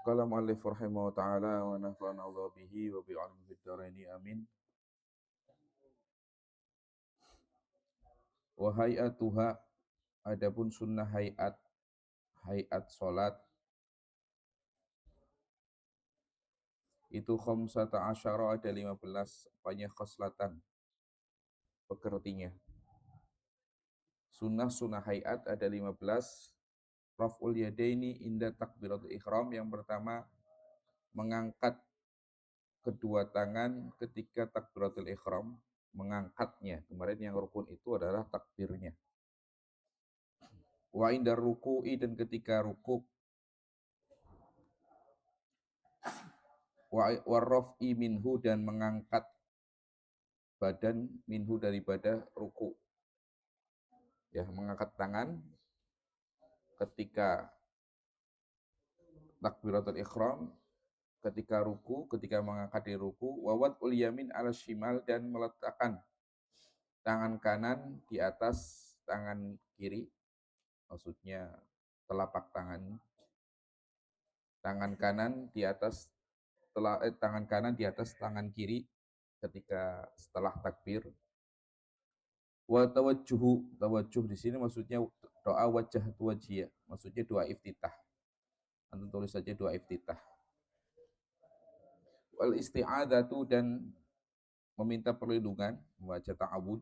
Qala mu'allif rahimahu ta'ala wa nafa'ana Allah bihi wa bi'almi fid dharaini amin. Wa hay'atuha, adapun sunnah hayat salat itu khamsata asyara, ada 15 banyak khoslatan pekertinya. Sunnah hayat ada 15. Raf'ul yadaini inda takbiratul ihram, yang pertama mengangkat kedua tangan ketika takbiratul ihram, mengangkatnya. Kemarin yang rukun itu adalah takbirnya. Wa indar ruku'i, dan ketika ruku'. Wa raf'i minhu, dan mengangkat badan minhu daripada ruku'. Ya, mengangkat tangan ketika takbiratul ihram, ketika ruku', ketika mengangkat di ruku'. Wa wad'ul yamin 'ala shimal, dan meletakkan tangan kanan di atas tangan kiri, maksudnya telapak tangan kanan di atas tangan kanan di atas tangan kiri ketika setelah takbir. Wa tawajjuh di sini maksudnya doa wajah wajhiyah, maksudnya doa iftitah. Antum tulis saja doa iftitah. Wal isti'adzatu, dan meminta perlindungan, membaca ta'awud.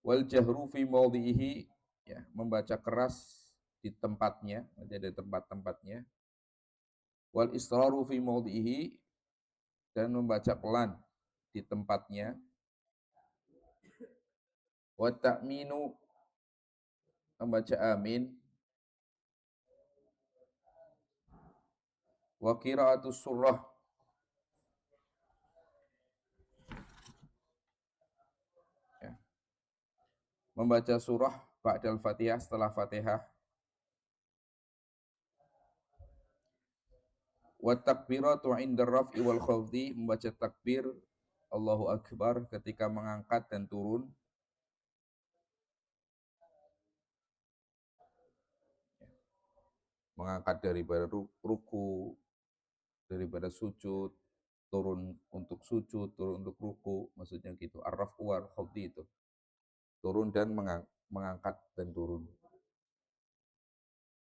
Wal jahru fi mawdhihi, ya, membaca keras di tempatnya, ada tempat-tempatnya. Wal israru fi mawdhihi, dan membaca pelan di tempatnya. Wa ta'minu, membaca amin. Wa qira'atus surah, ya, membaca surah ba'dal Fatihah, setelah Fatihah. Wa takbiratu 'inda raf'i wal khafdi, membaca takbir Allahu Akbar ketika mengangkat dan turun. Mengangkat daripada ruku, daripada sujud, turun untuk sujud, turun untuk ruku, maksudnya gitu. Ar-raf'u wal khafdi itu turun dan mengangkat dan turun.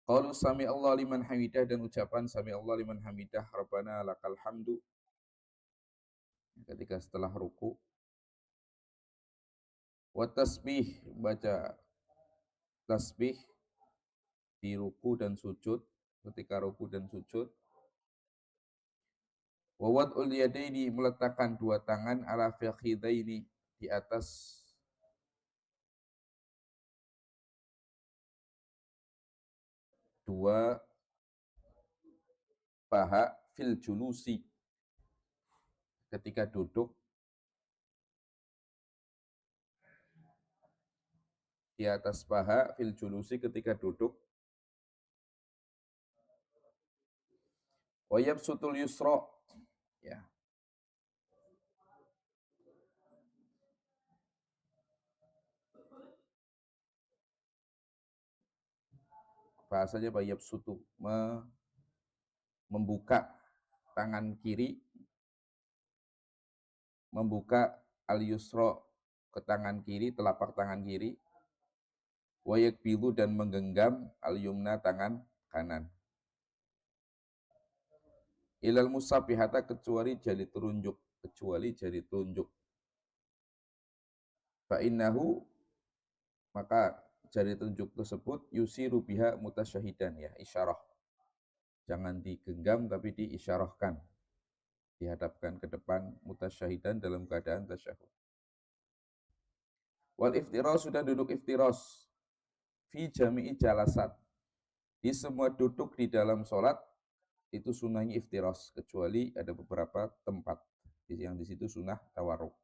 Qalu sami Allah liman hamidah, dan ucapan sami Allah liman hamidah, Rabbana lakal hamdu, ketika setelah ruku. Wa tasbih, baca tasbih di ruku dan sujud, ketika ruku dan sujud. Wa wad'ul yadaini, meletakkan dua tangan, ala fakhidaini, di atas dua paha, fil julusi, ketika duduk. Di atas paha, fil julusi, ketika duduk. Wa yabsutul yusra, ya, bahasanya yabsutu, membuka tangan kiri, membuka al-yusra, ke tangan kiri, telapak tangan kiri. Wa yakbidu, dan menggenggam al-yumna, tangan kanan. Ilal musabihata, kecuali jari telunjuk, fa innahu, maka jari telunjuk tersebut, yusiru biha mutasyahidan, ya, isyarah. Jangan digenggam tapi diisyarahkan, dihadapkan ke depan, mutasyahidan, dalam keadaan tasyahud. Wal iftiras, sudah duduk iftiras, fi jami'i jalasat, di semua duduk di dalam sholat itu sunnahnya iftiras, kecuali ada beberapa tempat yang di situ sunnah tawarruk.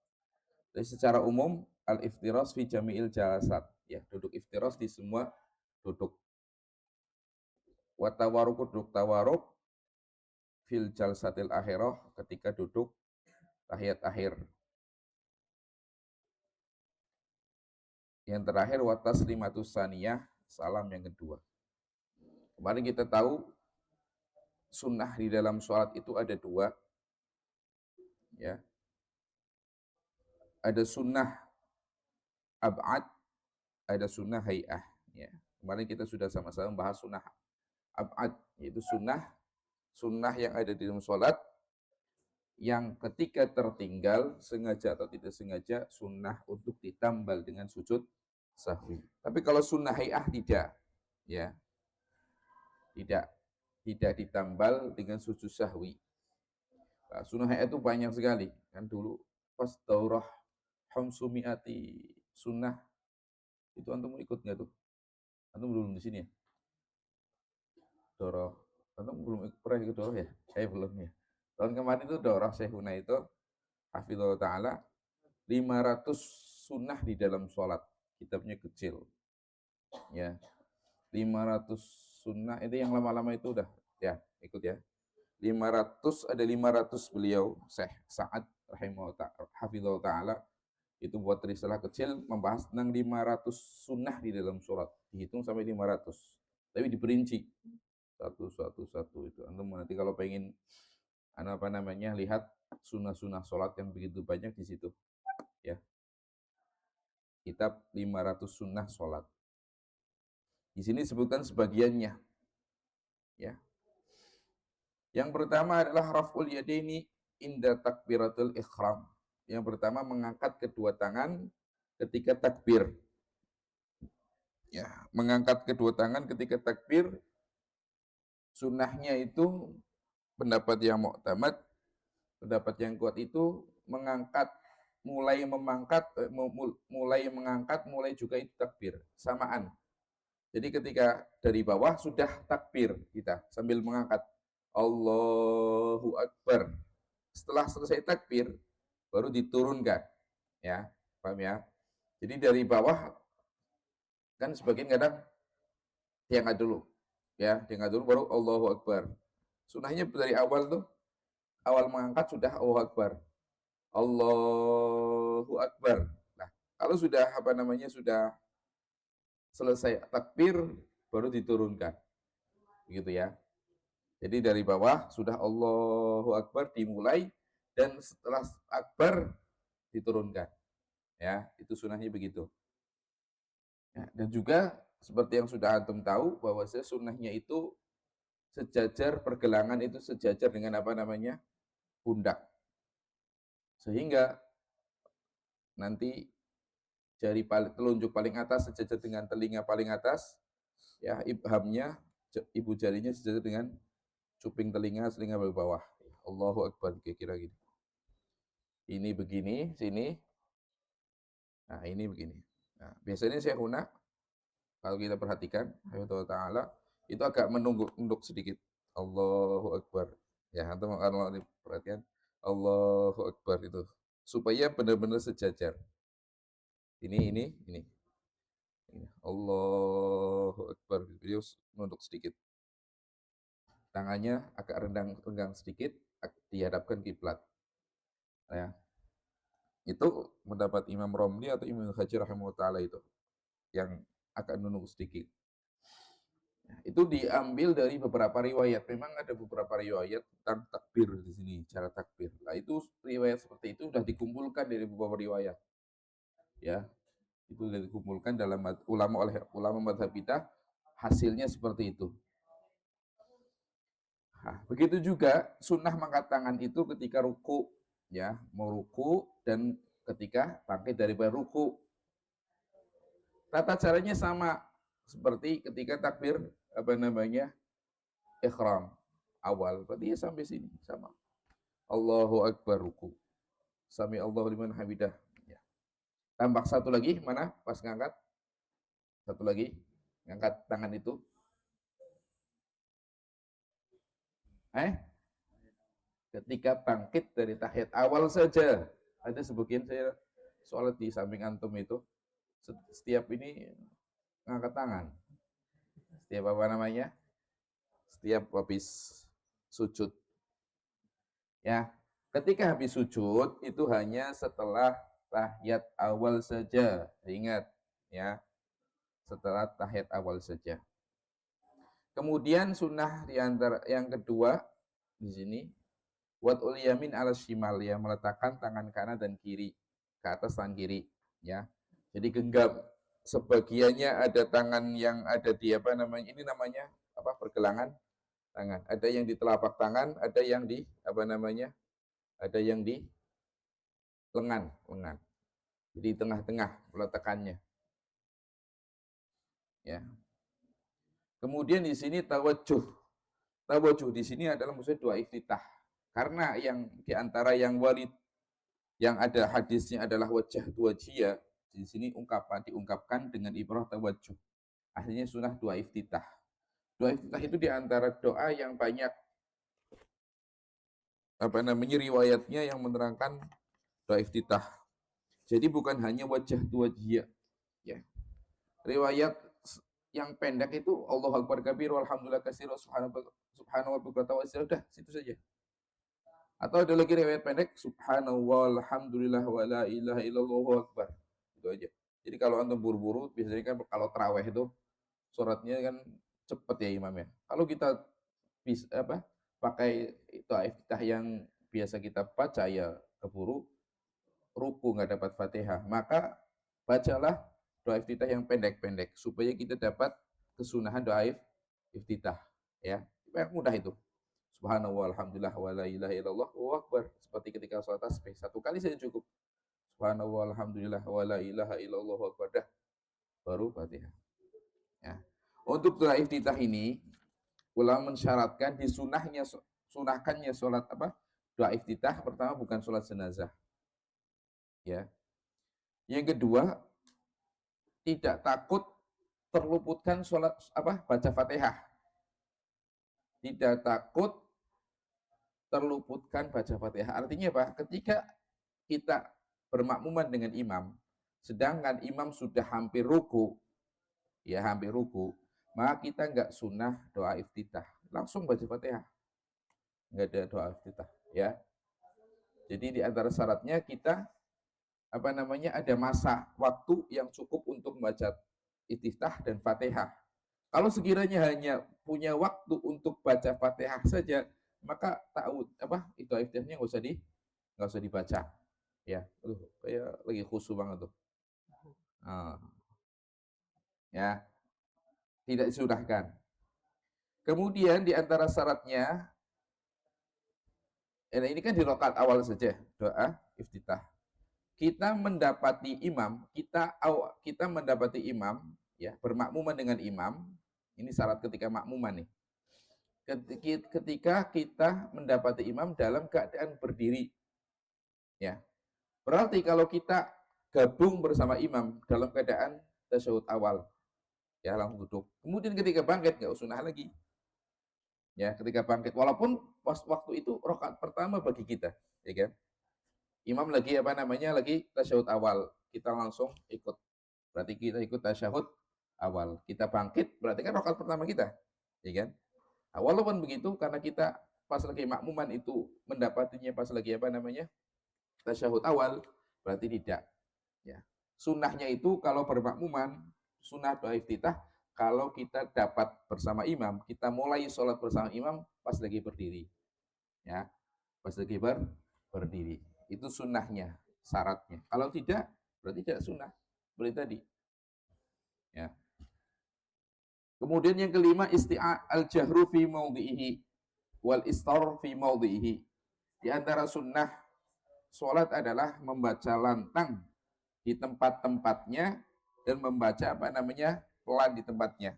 Jadi secara umum al iftiras fi jami'il jalasat, ya, duduk iftiras di semua duduk. Wa tawarruk, duduk tawarruk, fil jalsatil akhirah, ketika duduk tahiyat akhir. Yang terakhir wa taslimatus saniyah, salam yang kedua. Kemarin kita tahu sunnah di dalam sholat itu ada dua, ya. Ada sunnah ab'ad, ada sunnah hay'ah. Ya. Kemarin kita sudah sama-sama membahas sunnah ab'ad, yaitu sunnah yang ada di dalam sholat, yang ketika tertinggal, sengaja atau tidak sengaja, sunnah untuk ditambal dengan sujud sahwi. Tapi kalau sunnah hay'ah tidak, ya, tidak tidak ditambal dengan sujud sahwi. Nah, sunnah hay'ah itu banyak sekali. Kan dulu pas daurah Hamsumiati sunnah, itu antum ikut nggak tuh? Antum belum di sini ya? Daurah. Antum belum pernah ikut daurah ya? Saya belum ya. Tahun kemarin itu daurah Syekhuna itu, hafizallahu ta'ala, 500 sunnah di dalam sholat. Kitabnya kecil. Ya, 500 sunnah itu yang lama-lama itu udah ya, ikut ya. 500, ada 500 beliau Syekh Sa'ad hafizallahu ta'ala itu buat risalah kecil membahas tentang 500 sunnah di dalam sholat. Dihitung sampai 500. Tapi diperinci satu satu satu itu. Antum nanti kalau pengen apa namanya lihat sunnah-sunnah sholat yang begitu banyak di situ. Ya. Kitab 500 sunnah sholat. Di sini disebutkan sebagiannya. Ya. Yang pertama adalah raf'ul yadaini inda takbiratul ikhram. Yang pertama mengangkat kedua tangan ketika takbir. Ya, mengangkat kedua tangan ketika takbir, sunnahnya itu pendapat yang mu'tamad, pendapat yang kuat itu mengangkat, mulai mengangkat, mulai juga itu takbir, samaan. Jadi ketika dari bawah sudah takbir kita sambil mengangkat Allahu Akbar. Setelah selesai takbir baru diturunkan, ya, paham ya? Jadi dari bawah kan sebagian kadang diangkat dulu, ya, diangkat dulu baru Allahu Akbar. Sunnahnya dari awal tuh, awal mengangkat sudah Allahu Akbar, Allahu Akbar. Nah, kalau sudah apa namanya sudah selesai takbir baru diturunkan, begitu ya. Jadi dari bawah sudah Allahu Akbar dimulai dan setelah Akbar diturunkan, ya, itu sunnahnya begitu. Ya, dan juga seperti yang sudah antum tahu bahwa sunnahnya itu sejajar, pergelangan itu sejajar dengan apa namanya pundak, sehingga nanti jari telunjuk paling atas sejajar dengan telinga paling atas, ya, ibhamnya, ibu jarinya sejajar dengan cuping telinga paling bawah. Allahu Akbar, kira-kira gitu. Ini begini, sini. Nah, ini begini. Nah, biasanya Syekhuna, kalau kita perhatikan, Alhamdulillah Ta'ala, itu agak menunduk sedikit. Allahu Akbar. Ya, antum kalau diperhatikan, Allahu Akbar itu. Supaya benar-benar sejajar. Ini. Allahu Akbar. Beliau menunduk sedikit. Tangannya agak renggang sedikit, dihadapkan kiblat. Ya. Itu mendapat Imam Romli atau Imam Hajar rahimahullah ta'ala itu. Yang agak nunduk sedikit. Itu diambil dari beberapa riwayat. Memang ada beberapa riwayat tentang takbir di sini, cara takbir. Nah, itu riwayat seperti itu sudah dikumpulkan dari beberapa riwayat. Ya, itu sudah dikumpulkan dalam ulama mazhab kita, hasilnya seperti itu. Nah, begitu juga sunnah mengangkat tangan itu ketika ruku, ya, mau ruku dan ketika bangkit dari ruku. Tata caranya sama seperti ketika takbir apa namanya ikhram awal, berarti ya sampai sini sama. Allahu Akbar ruku. Sami Allahu liman hamidah. Ya. Tambah satu lagi, mana pas ngangkat? Satu lagi, ngangkat tangan itu. Ketika bangkit dari tahiyat awal saja. Ada sebagian saya sholat di samping antum itu, setiap ini ngangkat tangan. Setiap apa namanya? Setiap habis sujud. Ya, ketika habis sujud itu hanya setelah tahiyat awal saja. Ingat, ya. Setelah tahiyat awal saja. Kemudian sunnah di antara yang kedua di sini wad'ul yamin 'ala shimal, ya, meletakkan tangan kanan dan kiri ke atas tangan kiri, ya. Jadi genggam. Sebagiannya ada tangan yang ada di apa namanya? Ini namanya apa? Pergelangan tangan. Ada yang di telapak tangan, ada yang di apa namanya? Ada yang di lengan, lengan. Jadi tengah-tengah peletakannya, ya. Kemudian di sini tawajuh. Tawajuh di sini adalah maksudnya doa iftitah. Karena yang di antara yang walid yang ada hadisnya adalah wajah wajiyah, di sini diungkapkan dengan ibrah tawajuh. Akhirnya sunnah doa iftitah. Doa iftitah itu di antara doa yang banyak apa namanya riwayatnya yang menerangkan doa iftitah. Jadi bukan hanya wajah wajiyah, ya. Riwayat yang pendek itu Allahu akbar kabir walhamdulillah katsir subhanahu wa ta'ala sudah situ saja. Atau ada lagi riwayat pendek subhanallah alhamdulillah wa la ilaha illallah akbar. Itu aja. Jadi kalau antum buru-buru biasanya kan kalau tarawih itu suratnya kan cepet ya imamnya. Kalau kita bisa apa pakai itu iftitah yang biasa kita baca ya keburu ruku nggak dapat Fatihah, maka bacalah doa iftitah yang pendek-pendek supaya kita dapat kesunahan doa iftitah, ya. Mudah itu. Subhanallah alhamdulillah wa la ilaha illallah wa akbar. Seperti ketika sholat tasbih, satu kali saja cukup. Subhanallah alhamdulillah wa la ilaha illallah wa akbar. Dah, baru Fatihah. Ya. Untuk doa iftitah ini, ulama mensyaratkan sunahkannya sholat apa? Doa iftitah pertama bukan sholat jenazah. Ya. Yang kedua, tidak takut terluputkan sholat apa? Baca Fatihah. Tidak takut terluputkan baca Fatihah. Artinya apa? Ketika kita bermakmuman dengan imam, sedangkan imam sudah hampir ruku, ya hampir ruku, maka kita nggak sunnah doa iftitah, langsung baca Fatihah, nggak ada doa iftitah, ya. Jadi di antara syaratnya kita apa namanya ada masa waktu yang cukup untuk membaca iftitah dan Fatihah. Kalau sekiranya hanya punya waktu untuk baca Fatihah saja, maka tahu apa itu iftitahnya nggak usah dibaca, ya. Kayak lagi khusyuk banget tuh. Nah, ya, tidak disudahkan. Kemudian di antara syaratnya, ini kan di rakaat awal saja doa iftitah. Kita mendapati imam, kita mendapati imam, ya bermakmuman dengan imam. Ini syarat ketika makmuman nih. Ketika kita mendapati imam dalam keadaan berdiri, ya. Berarti kalau kita gabung bersama imam dalam keadaan tasyahud awal, ya langsung duduk. Kemudian ketika bangkit nggak sunnah lagi. Ya, ketika bangkit walaupun waktu itu rakaat pertama bagi kita, ya kan? Imam lagi apa namanya? Lagi tasyahud awal. Kita langsung ikut. Berarti kita ikut tasyahud awal. Kita bangkit berarti kan rakaat pertama kita, ya kan? Nah, walaupun begitu karena kita pas lagi makmuman itu mendapatinya pas lagi apa namanya? Tasyahud awal, berarti tidak, ya. Sunnahnya itu kalau bermakmuman, sunnah doa iftitah kalau kita dapat bersama imam, kita mulai sholat bersama imam pas lagi berdiri, ya, pas lagi berdiri. Itu sunnahnya, syaratnya. Kalau tidak, berarti tidak sunnah. Seperti tadi, ya. Kemudian yang kelima, al-jahru fi maudhihi wal istar fi maudhihi. Di antara sunnah sholat adalah membaca lantang di tempat-tempatnya dan membaca apa namanya pelan di tempatnya.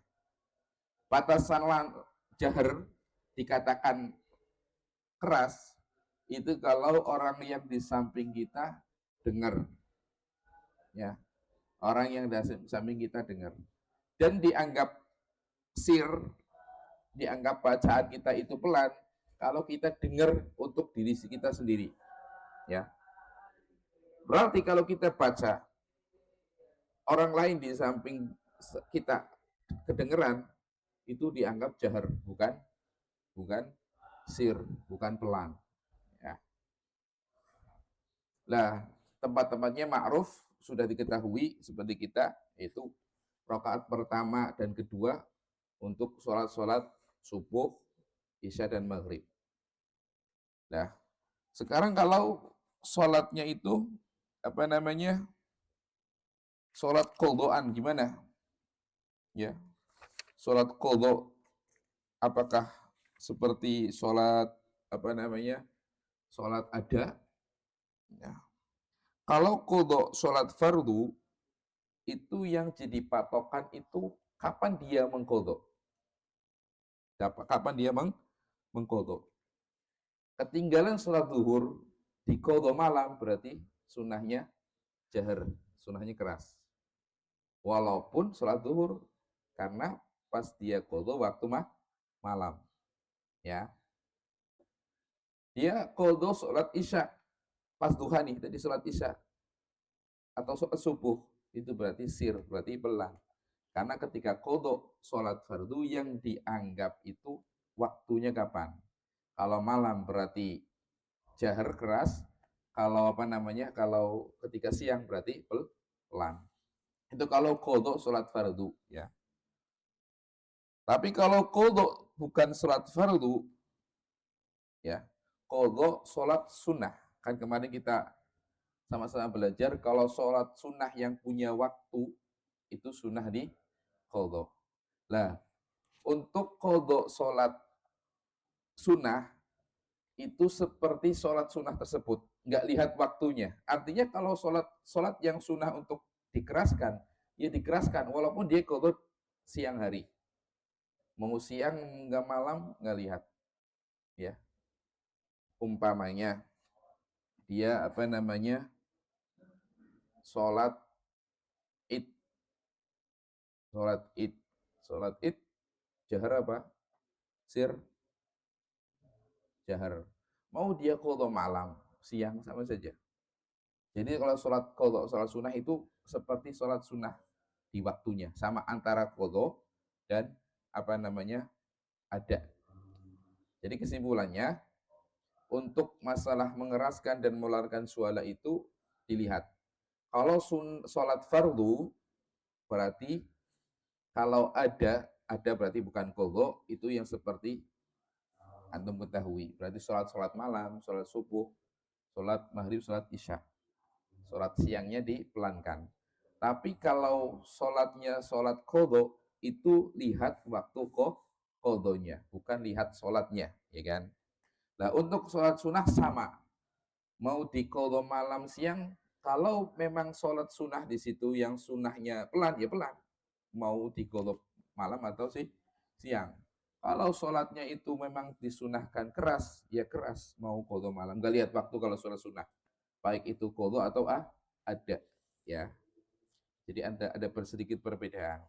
Batasan jahar dikatakan keras itu kalau orang yang di samping kita dengar, ya, orang yang di samping kita dengar dan dianggap dianggap bacaan kita itu pelan kalau kita dengar untuk diri kita sendiri, ya. Berarti kalau kita baca orang lain di samping kita kedengeran itu dianggap jahar, bukan bukan pelan, ya. Lah, tempat-tempatnya ma'ruf sudah diketahui seperti kita, yaitu rakaat pertama dan kedua untuk sholat-sholat subuh, isya dan maghrib. Nah, sekarang kalau sholatnya itu apa namanya, sholat qodhoan gimana? Ya, sholat qodho apakah seperti sholat apa namanya, sholat ada? Ya. Kalau qodho sholat fardu itu yang jadi patokan itu kapan dia mengqodho? Kapan dia mengqodho? Ketinggalan sholat zuhur di qodho malam berarti sunnahnya jahar, sunnahnya keras. Walaupun sholat zuhur karena pas dia qodho waktu malam, ya. Dia qodho sholat isya pas duha nih, tadi sholat isya atau sholat subuh itu berarti berarti pelan. Karena ketika qodho sholat fardu yang dianggap itu waktunya kapan? Kalau malam berarti jahar keras, kalau apa namanya, kalau ketika siang berarti pelan. Itu kalau qodho sholat fardu, ya. Tapi kalau qodho bukan sholat fardu, ya, qodho sholat sunnah. Kan kemarin kita sama-sama belajar kalau sholat sunnah yang punya waktu itu sunnah di qodho. Nah, untuk qodho sholat sunnah itu seperti sholat sunnah tersebut, nggak lihat waktunya. Artinya kalau sholat yang sunnah untuk dikeraskan, ya dikeraskan walaupun dia qodho siang hari. Mau siang nggak malam nggak lihat, ya. Umpamanya dia apa namanya, sholat id, sholat id, sholat id jahar apa? Sir, jahar. Mau dia qodho malam, siang sama saja. Jadi kalau sholat qodho, sholat sunnah itu seperti sholat sunnah di waktunya, sama antara qodho dan apa namanya, ada. Jadi kesimpulannya, untuk masalah mengeraskan dan mengeluarkan suara itu dilihat. Kalau sholat fardu berarti kalau ada berarti bukan qodho, itu yang seperti antum ketahui. Berarti sholat malam, sholat subuh, sholat maghrib, sholat isya. Sholat siangnya dipelankan. Tapi kalau sholatnya sholat qodho, itu lihat waktu qodhonya, bukan lihat sholatnya, ya kan? Nah, untuk sholat sunnah sama. Mau di qodho malam siang, kalau memang sholat sunnah di situ yang sunnahnya pelan, ya pelan. Mau di qodho malam atau siang. Kalau sholatnya itu memang disunahkan keras, ya keras. Mau qodho malam, gak lihat waktu kalau sholat sunnah. Baik itu qodho atau ada, ya. Jadi ada sedikit perbedaan.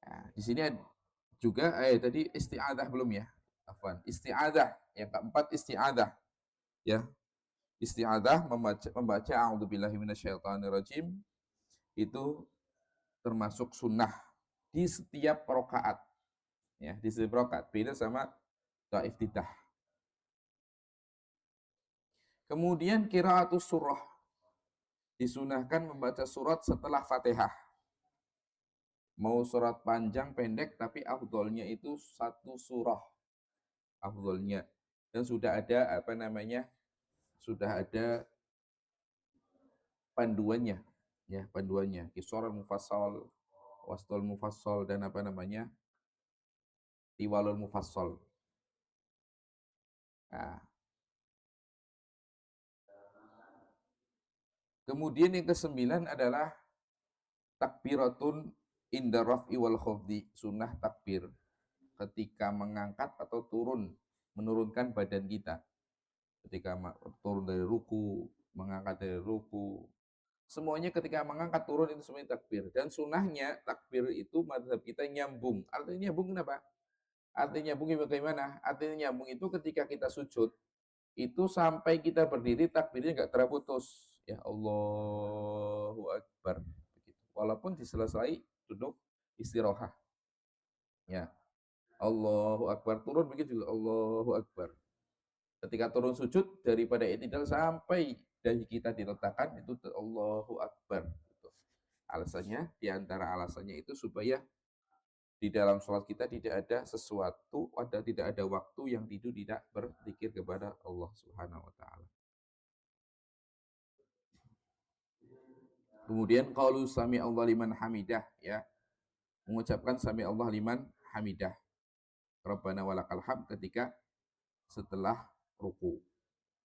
Nah, di sini juga tadi isti'adah belum ya? Afwan. Isti'adah, yang keempat isti'adah, ya. Isti'adah membaca a'udzubillahi minasyaitonirrajim itu termasuk sunnah di setiap rakaat, ya, di setiap rakaat. Beda sama doa iftitah. Kemudian qiraatus surah, disunahkan membaca surat setelah Fatihah. Mau surat panjang pendek tapi afdolnya itu satu surah. Afdolnya. Dan sudah ada apa namanya? Sudah ada panduannya, ya, panduannya. Qisarul mufassal, wasdul mufassal dan apa namanya? Tiwalul mufassal. Nah, kemudian yang kesembilan adalah takbiratun inda raf'i wal khafdi, sunnah takbir ketika mengangkat atau menurunkan badan kita. Ketika turun dari ruku, mengangkat dari ruku, semuanya ketika mengangkat turun itu semuanya takbir. Dan sunnahnya takbir itu mazhab kita nyambung. Artinya nyambung kenapa? Artinya nyambung bagaimana? Artinya nyambung itu ketika kita sujud, itu sampai kita berdiri takbirnya nggak terputus. Ya Allahu Akbar. Begitu. Walaupun diselesai duduk istirahat. Ya Allahu Akbar, turun begitu juga Allahu Akbar. Ketika turun sujud daripada i'tidal sampai dahi kita diletakkan itu Allahu Akbar. Gitu. Alasannya, di antara alasannya itu supaya di dalam sholat kita tidak ada sesuatu, tidak ada waktu yang itu tidak berzikir kepada Allah Subhanahu wa taala. Kemudian qaulu sami Allah liman hamidah, ya. Mengucapkan sami Allah liman hamidah. Rabbana walakal hamd ketika setelah ruku.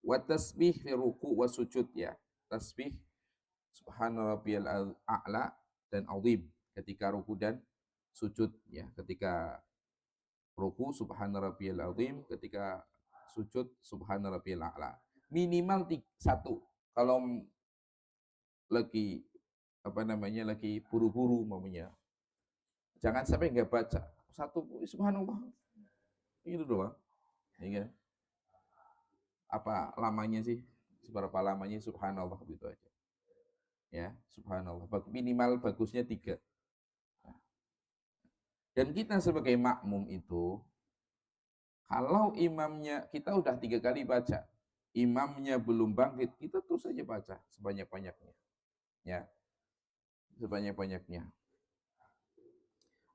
Wa tasbih fi ruku wa sujud, ya. Tasbih subhana rabbiyal a'la dan azim ketika ruku dan sujud, ya. Ketika ruku subhana rabbiyal azim, ketika sujud subhana rabbiyal a'la. Minimal satu. Kalau lagi lagi buru-buru umpamanya. Jangan sampai nggak baca. Satu subhanallah. Itu doang. Ya, apa lamanya sih? Seberapa lamanya subhanallah gitu aja. Ya, subhanallah. Minimal bagusnya 3. Dan kita sebagai makmum itu, kalau imamnya kita udah 3 kali baca, imamnya belum bangkit, kita terus saja baca sebanyak-banyaknya. Ya, sebanyak-banyaknya.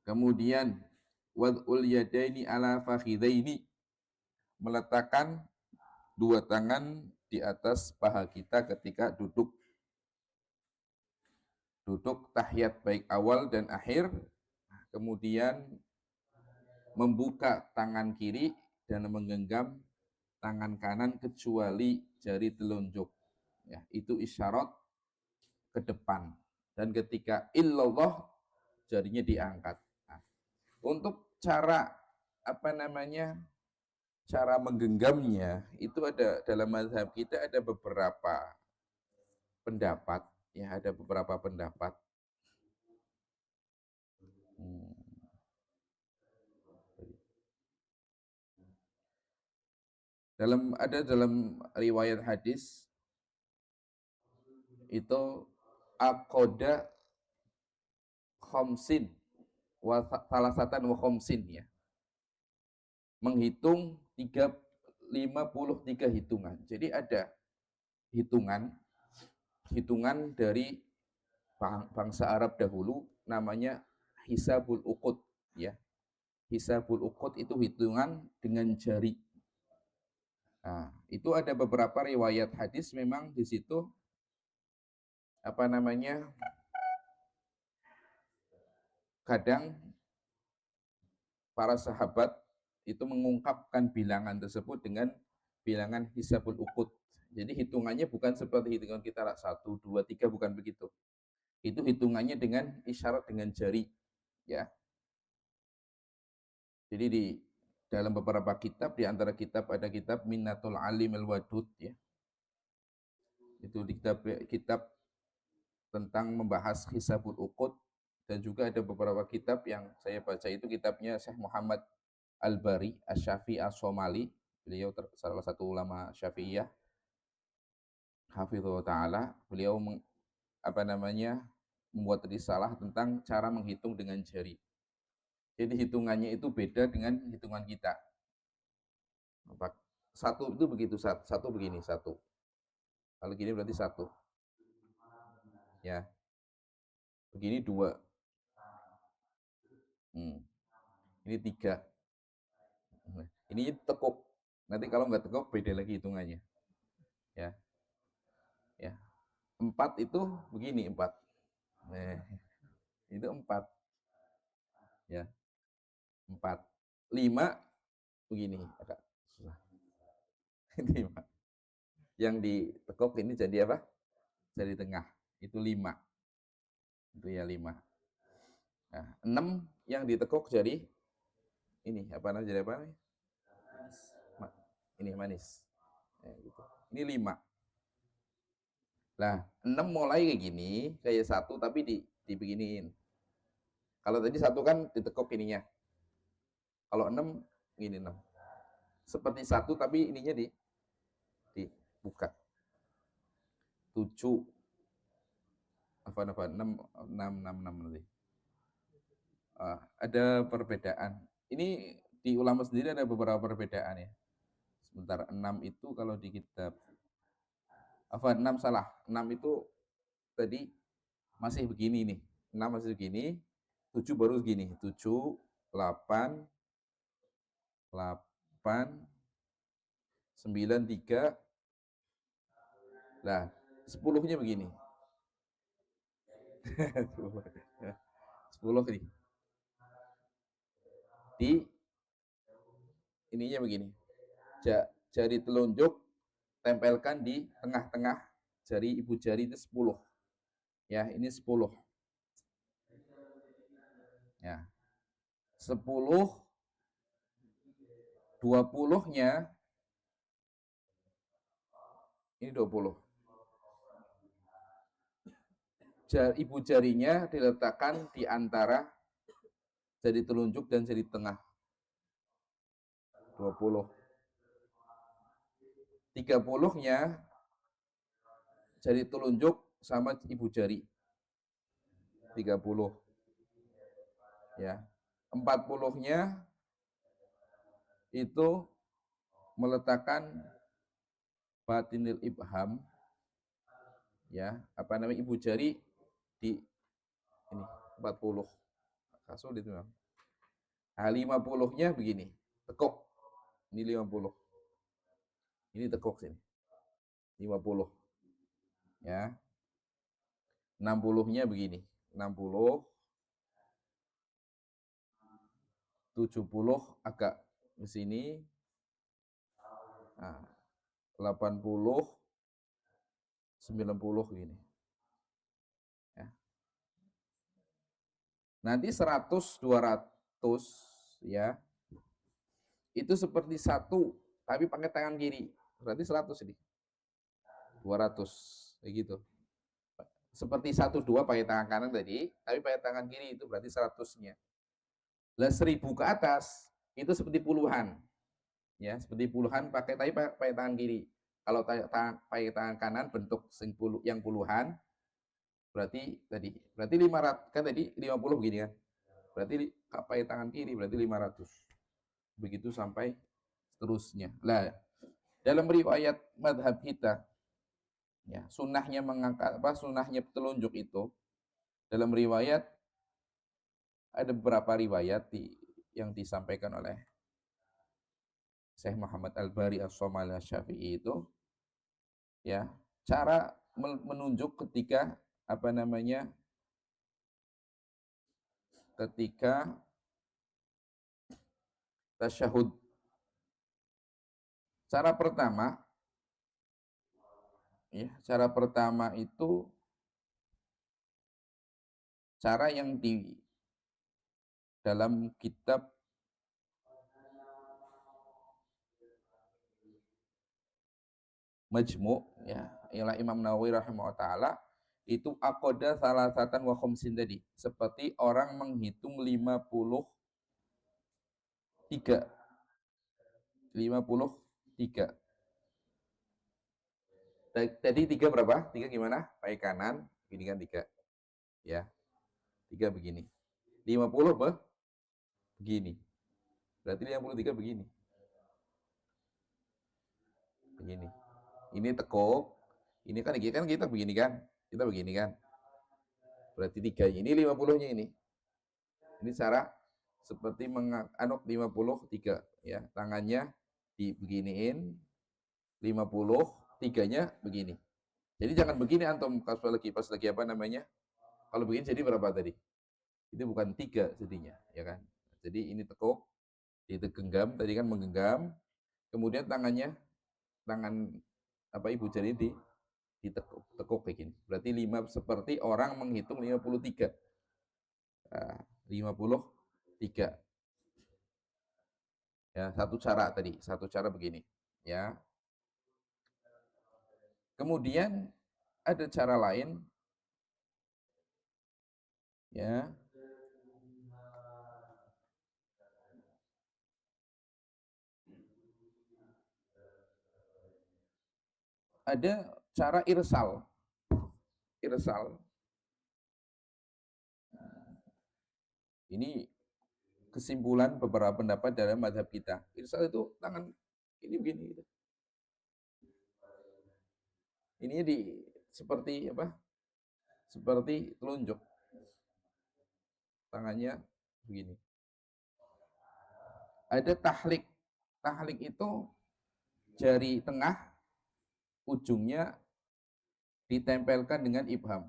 Kemudian wad'ul yadaini ala fakhidaini, meletakkan 2 tangan di atas paha kita ketika duduk. Duduk tahiyat baik awal dan akhir, kemudian membuka tangan kiri dan menggenggam tangan kanan kecuali jari telunjuk. Ya, itu isyarat ke depan. Dan ketika illallah, jarinya diangkat. Nah, untuk cara cara menggenggamnya itu ada dalam mazhab kita ada beberapa pendapat, ya, ada beberapa pendapat. Hmm. Dalam riwayat hadis itu aqoda khamsin wa salasatan wa khamsin, ya. Menghitung 53 hitungan. Jadi ada hitungan dari bangsa Arab dahulu namanya hisabul uqud, ya. Hisabul uqud itu hitungan dengan jari. Nah, itu ada beberapa riwayat hadis memang di situ kadang para sahabat itu mengungkapkan bilangan tersebut dengan bilangan hisabul uqud. Jadi hitungannya bukan seperti hitungan kita 1, 2, 3, bukan begitu. Itu hitungannya dengan isyarat dengan jari, ya. Jadi di dalam beberapa kitab, di antara kitab ada kitab Minnatul Alim al-Wadud, ya. Itu di kitab tentang membahas hisabul uqud, dan juga ada beberapa kitab yang saya baca itu kitabnya Syekh Muhammad Al-Bari Asy-Syafi'i As-Somali. Beliau salah satu ulama Syafi'iyah hafizhu ta'ala. Beliau membuat risalah tentang cara menghitung dengan jari. Jadi hitungannya itu beda dengan hitungan kita. Satu itu begitu, satu begini, satu. Kalau gini berarti 1. Ya. Begini 2. Ini 3. Ini tekuk. Nanti kalau nggak tekuk beda lagi hitungannya. Ya. Ya. 4 itu begini, 4. Nah, itu 4. Ya. 4. 5 begini, agak susah. 5. Yang ditekuk ini jadi apa? Jari tengah. Itu 5. Itu ya 5. Nah, 6 yang ditekuk jadi ini, jadi apa nih? Ini manis. Ya, gitu. Ini 5. Nah, 6 mulai kayak gini, kayak 1 tapi dibeginiin. Kalau tadi 1 kan ditekuk ininya. Kalau 6 gini 6. Seperti 1 tapi ininya dibuka. 7 6 nanti. Ada perbedaan. Ini di ulama sendiri ada beberapa perbedaan, ya. Sebentar, 6 itu kalau di kitab 6 salah. 6 itu tadi masih begini nih. 6 masih begini, 7 baru segini. 7, 8, 8, 9, 3. Nah, 10-nya begini. 10 nih. Di ininya begini. Jari telunjuk tempelkan di tengah-tengah jari ibu jari itu 10. Ya, ini 10. Ya. 10, 20-nya ini 20. Ibu jarinya diletakkan di antara jari telunjuk dan jari tengah. 20. 30-nya jari telunjuk sama ibu jari. 30. Ya. 40-nya itu meletakkan batinil ibham, ya, apa namanya, ibu jari di ini 40. Sulit memang. Nah, 50-nya begini, tekuk. Ini 50. Ini tekuk sini. 50. Ya. 60-nya begini. 60, 70 agak ke sini. Nah, 80, 90 begini. Ya. Nanti 100, 200 ya. Itu seperti satu tapi pakai tangan kiri. Berarti 100 ini. 200 kayak gitu. Seperti 1, 2 pakai tangan kanan tadi, tapi pakai tangan kiri itu berarti 100-nya. Lah 1000 ke atas itu seperti puluhan. Ya, seperti puluhan pakai tangan kiri. Kalau pakai tangan kanan bentuk yang puluhan, berarti 500 kan, tadi 50 begini kan. Berarti pakai tangan kiri berarti 500. Begitu sampai seterusnya. Lah, dalam riwayat madhab kita, ya, sunnahnya mengangkat sunnahnya telunjuk itu dalam riwayat ada beberapa riwayat yang disampaikan oleh Syekh Muhammad Al-Bari As-Somali Asy-Syafi'i itu, ya, cara menunjuk ketika apa namanya, ketika tasyahud. Cara pertama, ya, cara pertama itu cara yang di dalam kitab Majmu', ya, ialah Imam Nawawi rahimahullah taala, itu aqoda salasatan wa khamsin tadi, seperti orang menghitung 53. 53. Tadi 3 berapa? 3 gimana? Pakai kanan, ini kan 3. Ya. 3 begini. 50 begini. Berarti 53 begini. Begini. Ini tekuk. Ini kan kita begini kan? Kita begini kan? Berarti 3. Ini 50-nya ini. Ini cara seperti menganuk 53, ya. Tangannya dibeginiin 50, 3-nya begini. Jadi jangan begini antum pas lagi apa namanya? Kalau begini jadi berapa tadi? Itu bukan 3 jadinya, ya kan? Jadi ini tekuk, digenggam, tadi kan menggenggam, kemudian tangan apa ibu jari ditekuk kayak gini. Berarti 5 seperti orang menghitung 53. Nah, 53. Ya, satu cara begini, ya. Kemudian ada cara lain, ya. Ada cara irsal. Irsal. Ini kesimpulan beberapa pendapat dalam mazhab kita. Irsal itu tangan ini begini gitu. Ininya seperti apa? seperti telunjuk. Tangannya begini. Ada tahlik. Tahlik itu jari tengah ujungnya ditempelkan dengan ibham.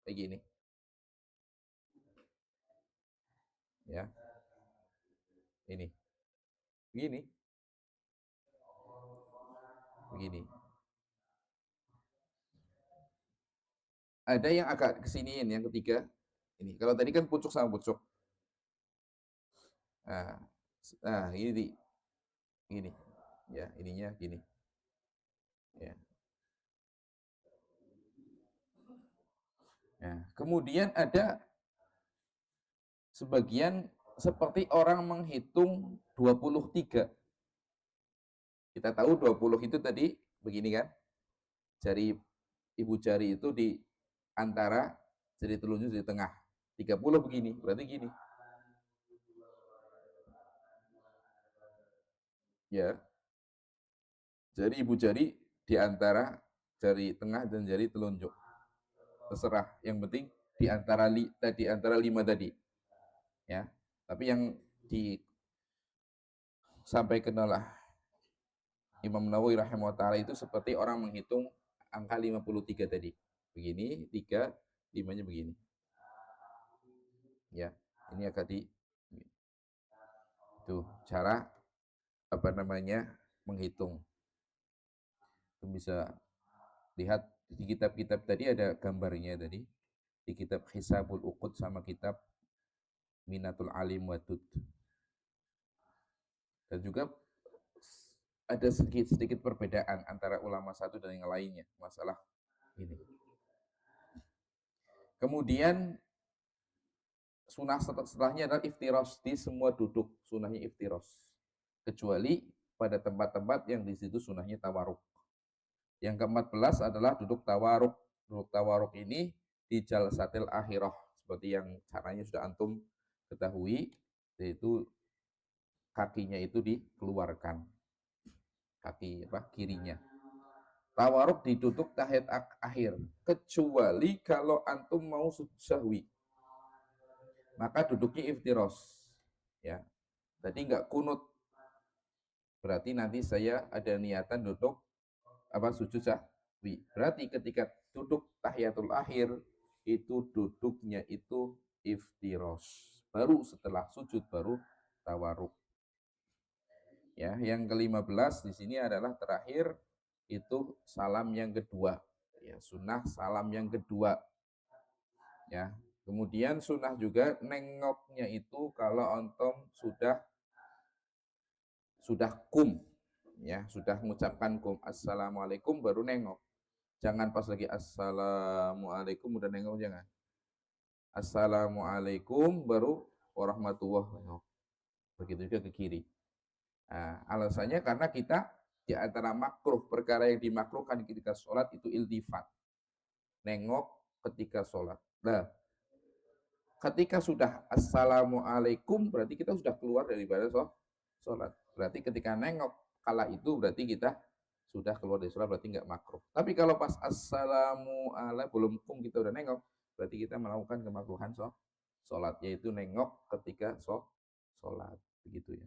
Kayak gini. Ya. Ini. Begini. Begini. Ada yang agak kesiniin, yang ketiga. Ini. Kalau tadi kan pucuk sama pucuk. Nah, ini gini. Ya, ininya gini. Ya. Nah, kemudian ada sebagian seperti orang menghitung 23. Kita tahu 20 itu tadi begini kan. Jari ibu jari itu di antara jari telunjuk di tengah. 30 begini, berarti gini. Ya. Jari ibu jari di antara jari tengah dan jari telunjuk. Terserah, yang penting di antara 5 tadi. Ya. Tapi yang disampaikan oleh Imam Nawawi rahimahullah ta'ala itu seperti orang menghitung angka 53 tadi. Begini, 3, 5-nya begini. Ya, ini agak itu cara menghitung. Itu bisa lihat di kitab-kitab tadi ada gambarnya tadi. Di kitab Hisabul Uqud sama kitab Minatul Alim Wadud. Dan juga ada sedikit perbedaan antara ulama satu dan yang lainnya masalah ini. Kemudian sunnah setelahnya adalah iftiros. Di semua duduk sunnahnya iftiros. Kecuali pada tempat-tempat yang di situ sunnahnya tawaruk. Yang ke-14 adalah duduk tawaruk. Duduk tawaruk ini di jalsatil akhirah. Seperti yang caranya sudah antum ketahui, yaitu kakinya itu dikeluarkan. Kaki kirinya. Tawaruk diduduk tahiyat akhir. Kecuali kalau antum mau sujud sahwi. Maka duduknya iftiros. Ya. Jadi enggak kunut. Berarti nanti saya ada niatan duduk sujud sahwi. Berarti ketika duduk tahiyatul akhir itu duduknya itu iftiros. Baru setelah sujud baru tawaruk. Ya, yang ke-15 di sini adalah terakhir itu salam yang kedua. Ya, sunnah salam yang kedua. Ya, kemudian sunnah juga nengoknya itu kalau antum sudah kum, ya, sudah mengucapkan kum assalamualaikum baru nengok. Jangan pas lagi assalamualaikum udah nengok, jangan. Assalamualaikum baru warahmatullahi wabarakatuh. Begitu juga ke kiri. Nah, alasannya karena kita di antara makruh, perkara yang dimakruhkan ketika sholat itu iltifat. Nengok ketika sholat. Nah, ketika sudah assalamualaikum berarti kita sudah keluar daripada sholat. Berarti ketika nengok kala itu berarti kita sudah keluar dari sholat, berarti nggak makruh. Tapi kalau pas assalamualaikum belum kum kita udah nengok, berarti kita melakukan kemakruhan sholat, yaitu nengok ketika sholat. Begitu ya.